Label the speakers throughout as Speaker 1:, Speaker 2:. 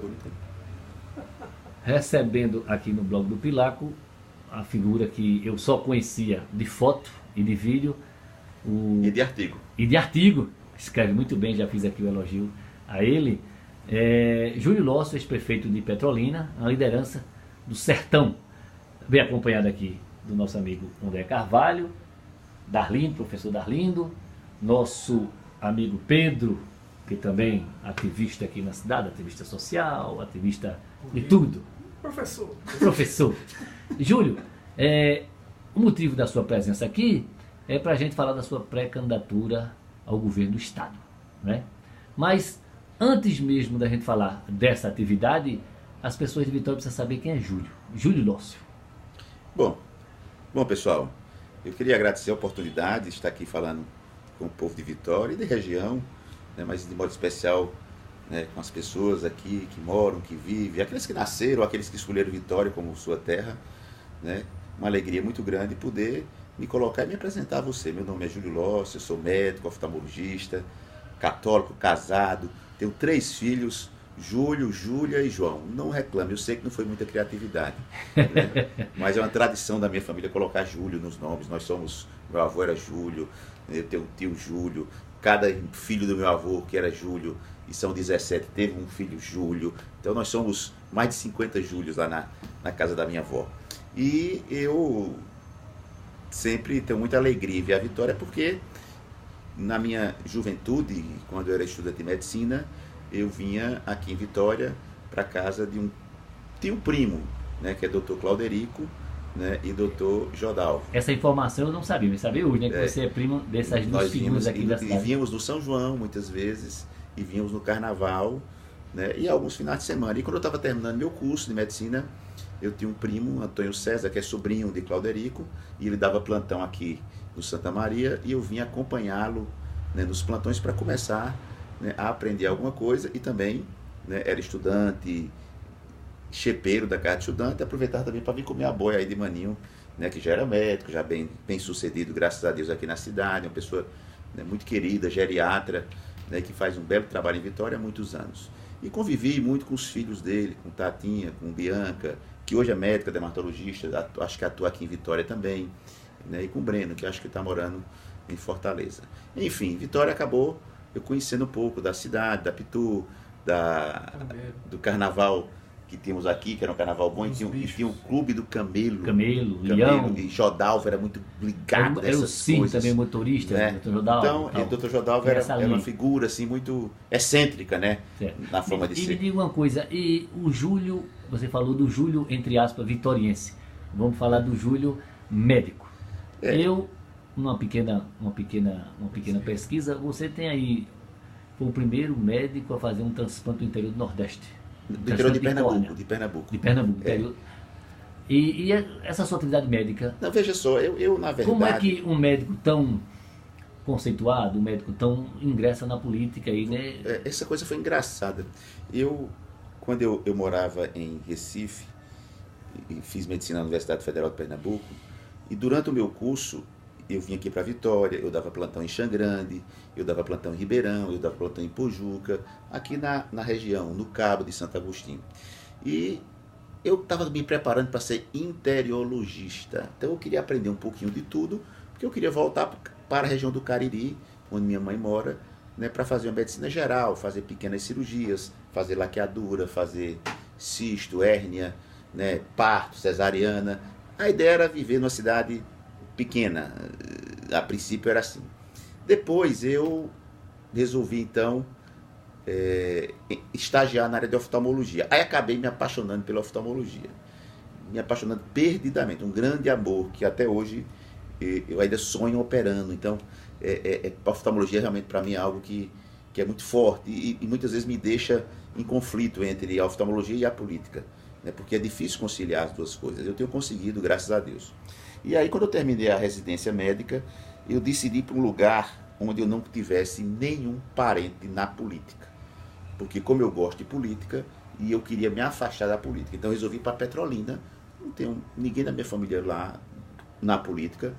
Speaker 1: bonita.
Speaker 2: Recebendo aqui no blog do Pilaco a figura que eu só conhecia de foto e de vídeo.
Speaker 1: E de artigo.
Speaker 2: E de artigo. Escreve muito bem, já fiz aqui o elogio a ele. Júlio Lócio, ex-prefeito de Petrolina, a liderança do Sertão. Bem acompanhado aqui do nosso amigo André Carvalho, Darlindo, professor Darlindo, nosso amigo Pedro, que também ativista aqui na cidade, ativista social, ativista de tudo. Professor. Júlio, o motivo da sua presença aqui é para a gente falar da sua pré-candidatura ao governo do Estado, né? Mas antes mesmo da gente falar dessa atividade, as pessoas de Vitória precisam saber quem é Júlio Lócio.
Speaker 1: Bom, pessoal, eu queria agradecer a oportunidade de estar aqui falando com o povo de Vitória e da região, né, mas de modo especial, né, com as pessoas aqui que moram, que vivem, aqueles que nasceram, aqueles que escolheram Vitória como sua terra, né? Uma alegria muito grande poder me colocar e me apresentar a você. Meu nome é Júlio Lócio, eu sou médico, oftalmologista, católico, casado, tenho 3 filhos, Júlio, Júlia e João. Não reclame, eu sei que não foi muita criatividade, né? Mas é uma tradição da minha família colocar Júlio nos nomes. Meu avô era Júlio, eu tenho um tio Júlio, cada filho do meu avô que era Júlio, e são 17, teve um filho Júlio. Então nós somos mais de 50 Júlios lá na casa da minha avó. E eu sempre tenho muita alegria em ver a Vitória, porque na minha juventude, quando eu era estudante de medicina, eu vinha aqui em Vitória para casa de um primo, né, que é Dr. Clauderico, né, e Dr. Jodal.
Speaker 2: Essa informação eu não sabia, mas sabia hoje, né, que você é primo dessas duas figuras aqui da cidade.
Speaker 1: E vínhamos no São João muitas vezes, e vínhamos no Carnaval, né, e alguns finais de semana. E quando eu estava terminando meu curso de medicina, eu tinha um primo, Antônio César, que é sobrinho de Clauderico, e ele dava plantão aqui no Santa Maria, e eu vinha acompanhá-lo, né, nos plantões para começar, né, a aprender alguma coisa, e também, né, era estudante, chepeiro da casa de estudante, aproveitar também para vir comer a boia aí de Maninho, né, que já era médico, já bem sucedido, graças a Deus, aqui na cidade, uma pessoa, né, muito querida, geriatra, né, que faz um belo trabalho em Vitória há muitos anos. E convivi muito com os filhos dele, com Tatinha, com Bianca, que hoje é médica, dermatologista, acho que atua aqui em Vitória também, né, e com o Breno, que acho que está morando em Fortaleza. Enfim, Vitória acabou eu conhecendo um pouco da cidade, da Pitu, do carnaval que tínhamos aqui, que era um carnaval bom, e tinha o clube do Camelo,
Speaker 2: Leão.
Speaker 1: E Jodalvo era muito ligado nessas coisas.
Speaker 2: Era o Cid também, motorista,
Speaker 1: né?
Speaker 2: Dr. Jodalvo.
Speaker 1: Então, o Dr. Jodalvo era uma figura assim, muito excêntrica, né? Na forma de ser.
Speaker 2: E me diga uma coisa, e o Júlio, você falou do Júlio, entre aspas, vitoriense. Vamos falar do Júlio médico. Eu, uma pequena pesquisa, você tem aí, foi o primeiro médico a fazer um transplante do interior do Nordeste.
Speaker 1: Do interior de Pernambuco.
Speaker 2: De Pernambuco, interior. E essa sua atividade médica?
Speaker 1: Não, veja só, eu na verdade...
Speaker 2: Como é que um médico tão conceituado, um médico tão ingressa na política aí, né?
Speaker 1: Essa coisa foi engraçada. Quando eu morava em Recife, e fiz medicina na Universidade Federal de Pernambuco, e durante o meu curso, eu vim aqui para Vitória, eu dava plantão em Xangrande, eu dava plantão em Ribeirão, eu dava plantão em Pojuca, aqui na região, no Cabo de Santo Agostinho. E eu estava me preparando para ser interiologista, então eu queria aprender um pouquinho de tudo, porque eu queria voltar para a região do Cariri, onde minha mãe mora, né, para fazer uma medicina geral, fazer pequenas cirurgias, fazer laqueadura, fazer cisto, hérnia, né, parto, cesariana. A ideia era viver numa cidade pequena, a princípio era assim. Depois eu resolvi então estagiar na área de oftalmologia. Aí acabei me apaixonando pela oftalmologia, me apaixonando perdidamente, um grande amor que até hoje eu ainda sonho operando. Então a oftalmologia realmente para mim é algo que é muito forte e muitas vezes me deixa em conflito entre a oftalmologia e a política, né, porque é difícil conciliar as duas coisas. Eu tenho conseguido, graças a Deus. E aí, quando eu terminei a residência médica, eu decidi ir para um lugar onde eu não tivesse nenhum parente na política. Porque como eu gosto de política, e eu queria me afastar da política, então eu resolvi ir para Petrolina. Não tenho ninguém da minha família lá na política.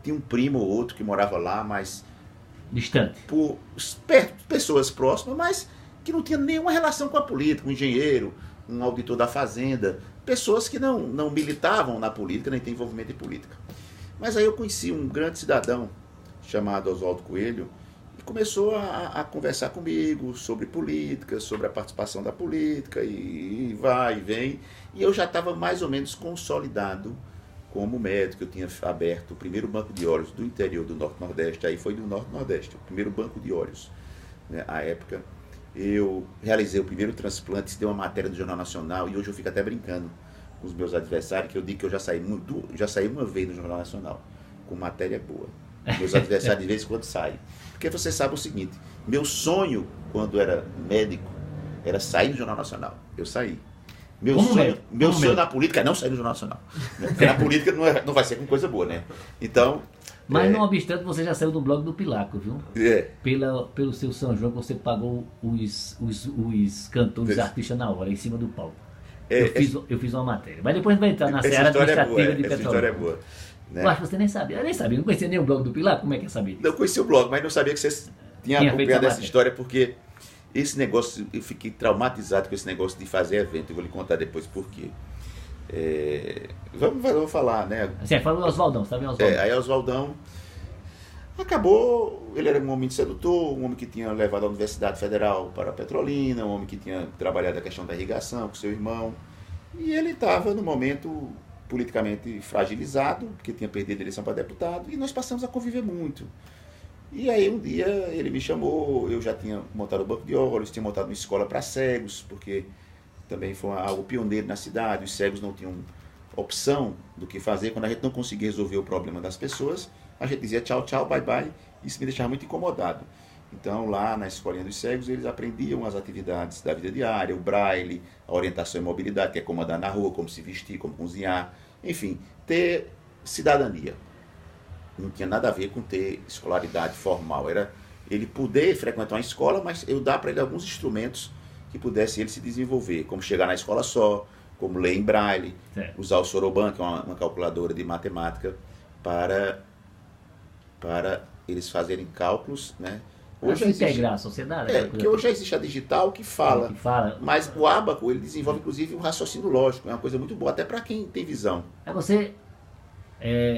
Speaker 1: Tinha um primo ou outro que morava lá, mas...
Speaker 2: Distante.
Speaker 1: Pessoas próximas, mas que não tinha nenhuma relação com a política, um engenheiro, um auditor da fazenda, pessoas que não militavam na política, nem têm envolvimento em política. Mas aí eu conheci um grande cidadão chamado Oswaldo Coelho, e começou a conversar comigo sobre política, sobre a participação da política, e vai e vem. E eu já estava mais ou menos consolidado como médico. Eu tinha aberto o primeiro banco de olhos do interior do Norte-Nordeste, aí foi do Norte-Nordeste, o primeiro banco de olhos. Né? À época, eu realizei o primeiro transplante, isso deu uma matéria do Jornal Nacional, e hoje eu fico até brincando com os meus adversários, que eu digo que eu já saí uma vez no Jornal Nacional, com matéria boa. Meus adversários de vez em quando saem. Porque você sabe o seguinte, meu sonho, quando era médico, era sair no Jornal Nacional. Eu saí. Meu sonho na política é não sair no Jornal Nacional. Porque na política não vai ser com coisa boa, né? Então...
Speaker 2: Mas não obstante, você já saiu do blog do Pilaco, viu?
Speaker 1: É.
Speaker 2: Pelo seu São João, você pagou os cantores, artistas na hora, em cima do palco. Eu fiz uma matéria. Mas depois a gente vai entrar na seara administrativa de Petrolina. Essa história é boa. Né? Eu acho que você nem sabia. Eu nem sabia, não conhecia nem o blog do Pilar. Como é que eu sabia?
Speaker 1: Não conhecia o blog, mas não sabia que você tinha acompanhado essa história, porque esse negócio, eu fiquei traumatizado com esse negócio de fazer evento. Eu vou lhe contar depois por quê. Vamos falar, né?
Speaker 2: Você falou do Oswaldão, você tá vendo Oswaldão?
Speaker 1: Aí Oswaldão acabou, ele era um homem sedutor, um homem que tinha levado a Universidade Federal para a Petrolina, um homem que tinha trabalhado a questão da irrigação com seu irmão. E ele estava no momento politicamente fragilizado, porque tinha perdido a eleição para deputado, e nós passamos a conviver muito. E aí um dia ele me chamou, eu já tinha montado o banco de olhos, tinha montado uma escola para cegos, porque também foi algo pioneiro na cidade, os cegos não tinham opção do que fazer, quando a gente não conseguia resolver o problema das pessoas, a gente dizia tchau, tchau, bye, bye, isso me deixava muito incomodado. Então lá na Escolinha dos Cegos eles aprendiam as atividades da vida diária, o braille, a orientação e mobilidade, que é como andar na rua, como se vestir, como cozinhar, enfim, ter cidadania. Não tinha nada a ver com ter escolaridade formal, era ele poder frequentar uma escola, mas eu dar para ele alguns instrumentos que pudesse ele se desenvolver, como chegar na escola só, como ler em braille, usar o Soroban, que é uma calculadora de matemática, para eles fazerem cálculos, né?
Speaker 2: Hoje integrar a sociedade.
Speaker 1: Porque hoje já existe a digital que fala. Mas o ábaco, ele desenvolve inclusive um raciocínio lógico, é uma coisa muito boa, até para quem tem visão.
Speaker 2: Você,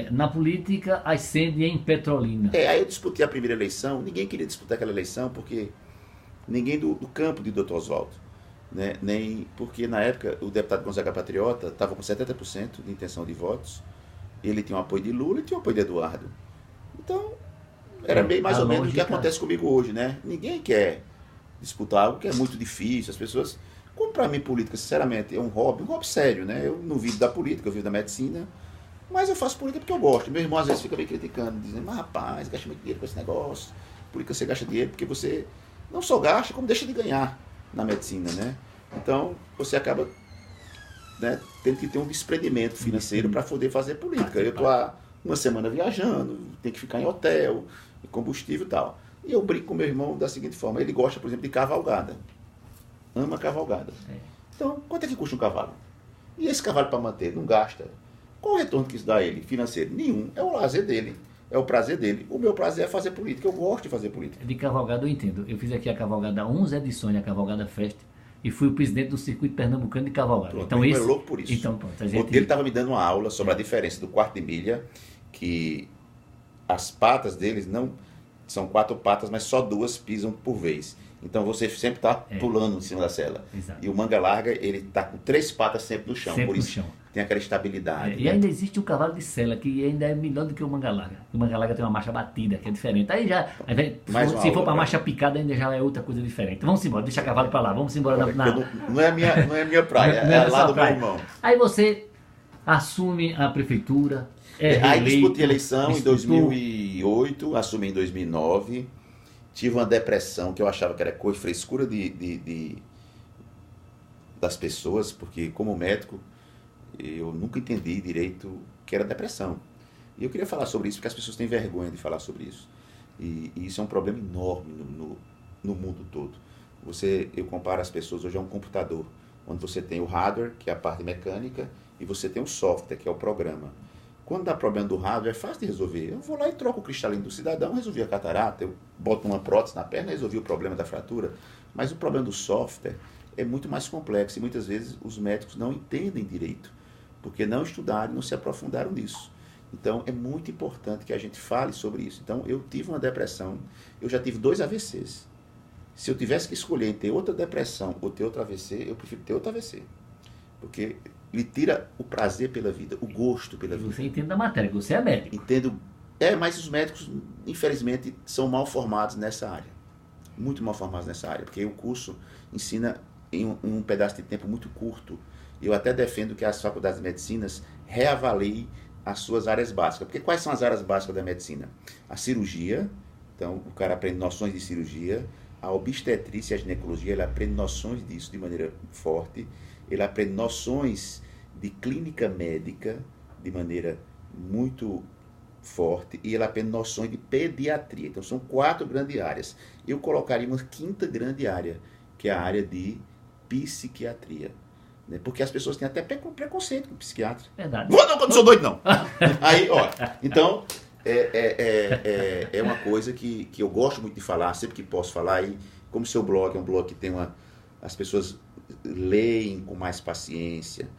Speaker 2: na política, ascende em Petrolina.
Speaker 1: Aí eu disputei a primeira eleição, ninguém queria disputar aquela eleição, porque ninguém do campo de Dr. Oswaldo. Né? Nem porque na época o deputado Gonzaga Patriota estava com 70% de intenção de votos, ele tinha o apoio de Lula e tinha o apoio de Eduardo. Então, era bem mais ou menos o que acontece comigo hoje, né? Ninguém quer disputar algo que é muito difícil, as pessoas... Como para mim política, sinceramente, é um hobby sério, né? Eu não vivo da política, eu vivo da medicina, mas eu faço política porque eu gosto. Meu irmão às vezes fica me criticando, dizendo, mas rapaz, gasta muito dinheiro com esse negócio, política você gasta dinheiro porque você não só gasta, como deixa de ganhar na medicina, né? Então, você acaba, né, tendo que ter um desprendimento financeiro para poder fazer política. Eu estou há uma semana viajando, tenho que ficar em hotel, combustível e tal. E eu brinco com meu irmão da seguinte forma, ele gosta, por exemplo, de cavalgada. Ama cavalgada. Então, quanto é que custa um cavalo? E esse cavalo para manter não gasta. Qual o retorno que isso dá a ele financeiro? Nenhum. É o lazer dele. É o prazer dele. O meu prazer é fazer política. Eu gosto de fazer política.
Speaker 2: De cavalgada eu entendo. Eu fiz aqui a cavalgada 11 edições, a cavalgada Fest, e fui o presidente do circuito pernambucano de cavalgada.
Speaker 1: Pronto,
Speaker 2: então isso.
Speaker 1: É louco por isso.
Speaker 2: Então, pronto,
Speaker 1: ele estava me dando uma aula sobre a diferença do quarto de milha, que as patas deles não são 4 patas, mas só 2 pisam por vez. Então você sempre está pulando em cima da sela.
Speaker 2: Exato.
Speaker 1: E o manga larga, ele está com 3 patas sempre no chão.
Speaker 2: Sempre
Speaker 1: por isso
Speaker 2: no chão.
Speaker 1: Tem aquela estabilidade.
Speaker 2: E ainda existe o cavalo de sela, que ainda é melhor do que o manga larga. O manga larga tem uma marcha batida, que é diferente. Se for para marcha picada, ainda já é outra coisa diferente. Então, vamos embora, deixa o cavalo para lá. Vamos embora
Speaker 1: Não é a minha praia, é lá do meu irmão.
Speaker 2: Aí você assume a prefeitura.
Speaker 1: Aí disputei a eleição em 2008, assumi em 2009. Tive uma depressão que eu achava que era frescura das pessoas, porque como médico eu nunca entendi direito o que era depressão. E eu queria falar sobre isso porque as pessoas têm vergonha de falar sobre isso. E isso é um problema enorme no mundo todo. Eu comparo as pessoas hoje a um computador, onde você tem o hardware, que é a parte mecânica, e você tem o software, que é o programa. Quando dá problema do hardware, é fácil de resolver. Eu vou lá e troco o cristalino do cidadão, resolvi a catarata, eu boto uma prótese na perna, resolvi o problema da fratura. Mas o problema do software é muito mais complexo e muitas vezes os médicos não entendem direito, porque não estudaram, não se aprofundaram nisso. Então, é muito importante que a gente fale sobre isso. Então, eu tive uma depressão, eu já tive 2 AVCs. Se eu tivesse que escolher entre ter outra depressão ou ter outro AVC, eu prefiro ter outro AVC. Porque lhe tira o prazer pela vida, o gosto pela vida.
Speaker 2: Você entende da matéria, que você é médico.
Speaker 1: Entendo. Mas os médicos, infelizmente, são mal formados nessa área. Muito mal formados nessa área, porque o curso ensina em um pedaço de tempo muito curto. Eu até defendo que as faculdades de medicinas reavaliem as suas áreas básicas. Porque quais são as áreas básicas da medicina? A cirurgia, então o cara aprende noções de cirurgia, a obstetrícia e a ginecologia, ele aprende noções disso de maneira forte, ele aprende noções de clínica médica de maneira muito forte e ele aprende noções de pediatria. Então são 4 grandes áreas. Eu colocaria uma 5ª grande área, que é a área de psiquiatria. Né? Porque as pessoas têm até preconceito com psiquiatra.
Speaker 2: Verdade.
Speaker 1: Não sou doido, não. Aí, ó, então, é uma coisa que eu gosto muito de falar, sempre que posso falar, e como seu blog é um blog que tem as pessoas leem com mais paciência,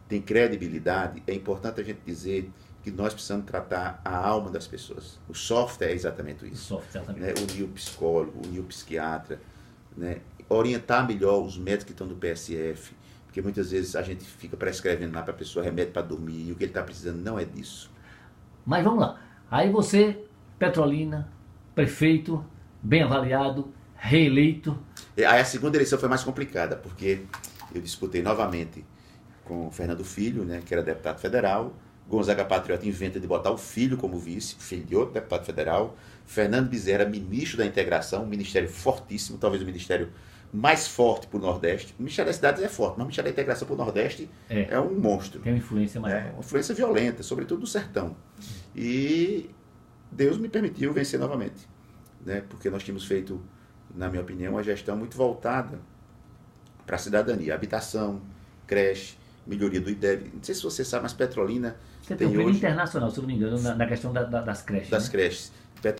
Speaker 1: tem credibilidade, é importante a gente dizer que nós precisamos tratar a alma das pessoas. O software é exatamente isso.
Speaker 2: O software, exatamente.
Speaker 1: Né? Unir o psicólogo, unir o psiquiatra, né? Orientar melhor os médicos que estão no PSF, porque muitas vezes a gente fica prescrevendo lá para a pessoa remédio para dormir e o que ele está precisando não é disso.
Speaker 2: Mas vamos lá. Aí você, Petrolina, prefeito, bem avaliado, reeleito.
Speaker 1: Aí a segunda eleição foi mais complicada, porque eu disputei novamente com o Fernando Filho, né, que era deputado federal. Gonzaga Patriota inventa de botar o filho como vice, filho de outro deputado federal. Fernando Bezerra, ministro da Integração, um ministério fortíssimo, talvez o ministério mais forte para o Nordeste. O Ministério das Cidades é forte, mas o Ministério da Integração para o Nordeste é um monstro.
Speaker 2: Tem uma influência maior.
Speaker 1: Uma influência violenta, sobretudo no sertão. E Deus me permitiu vencer novamente, né? Porque nós tínhamos feito, na minha opinião, uma gestão muito voltada para a cidadania, habitação, creche, melhoria do IDEB. Não sei se você sabe, mas Petrolina
Speaker 2: você tem um prêmio internacional, se eu não me engano, na questão das creches.
Speaker 1: Das
Speaker 2: né?
Speaker 1: creches.